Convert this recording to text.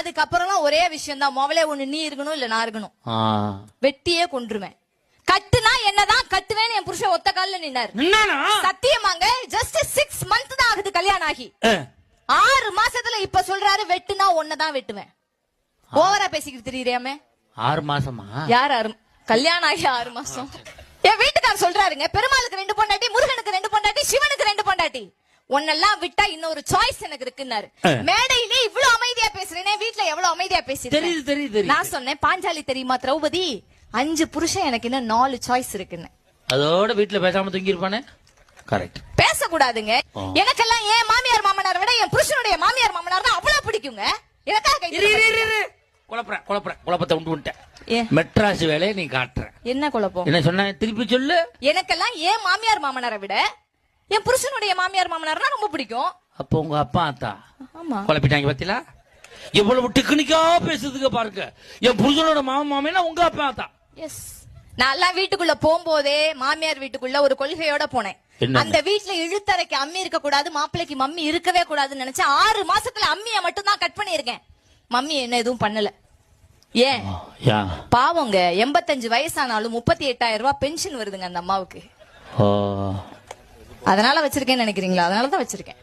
அதுக்கப்புறம் ஒரே விஷயம் தான், மொபைலே ஒண்ணு நீ இருக்கணும் இல்ல நான் இருக்கணும். வெட்டியே கொன்றுவேன். கட்டுனா என்னதான் கட்டுவேன்னு என் புருஷன் ஒத்த கால்ல நின்னாரு. சத்தியமாங்க, ஜஸ்ட் 6 மந்த் தான் ஆகுது கல்யாணம் ஆகி. 6 மாசத்துல இப்ப சொல்றாரு வெட்டுனா ஒன்னதான் வெட்டுவேன். ஓவரா பேசிக்கிட்டு தெரியுறியாமே. 6 மாசமா? யார் கல்யாணம் ஆகி 6 மாசம்? என் வீட்டுக்கார சொல்றாருங்க, பெருமாளுக்கு 2 பொண்டாட்டி, முருகனுக்கு 2 பொண்டாட்டி, சிவனுக்கு 2 பொண்டாட்டி, ஒன்னெல்லாம் விட்டா இன்னொரு சாய்ஸ் எனக்கு இருக்குன்னாரு. மேடையிலே இவ்வளவு அமைதியா பேசுறேனே, வீட்டுல எவ்வளவு அமைதியா பேசுறேன். தெரியுது. நான் சொன்னேன், பாஞ்சாலி தெரியுமா திரௌபதி, 5 புருஷன் எனக்கு இன்னும் 4 சாய்ஸ் இருக்குன்னு. அதோட வீட்டுல பேசாம தூங்கி இருப்பானே. கரெக்ட். பேசக்கூடாதுங்க. எனக்கெல்லாம் என் மாமியார் மாமனார் விட என் புருஷனுடைய மாமியார் மாமனார் தான் அவ்வளவு பிடிக்குங்க. குழப்பத்தை உண்டு விட்டேன். மெட்ராஸ் வேலையை நீ காட்டுற. என்ன குழப்பம்? என்ன சொன்ன திருப்பி சொல்லு. எனக்கெல்லாம் என் மாமியார் மாமனாரை விட என் புருஷனுடைய மாமியார் மாமனார்னா ரொம்ப பிடிக்கும். அப்போ உங்க அப்பா அத்தா குழப்பிட்டாங்க பாத்தீங்களா? எவ்வளவு டெக்னிக்கா பேசுறதுக்கு பாருங்க. என் புருஷனோட மாமா மாமியா உங்க அப்பா அத்தா. எஸ். நான் வீட்டுக்குள்ள போகும்போதே மாமியார் வீட்டுக்குள்ள ஒரு கொள்கையோட போனேன். அந்த வீட்டுல இழுத்தரைக்கு அம்மி இருக்க கூடாது, மாப்பிள்ளைக்கு மம்மி இருக்கவே கூடாதுன்னு நினைச்சேன். 6 மாசத்துல அம்மியை மட்டும் தான் கட் பண்ணிருக்கேன். மம்மி என்ன எதுவும் பண்ணல. ஏன் பாவங்க, 85 வயசானாலும் 38,000 ரூபாய் பென்ஷன் வருதுங்க அந்த அம்மாவுக்கு. அதனால வச்சிருக்கேன்னு நினைக்கிறீங்களா? அதனாலதான் வச்சிருக்கேன்.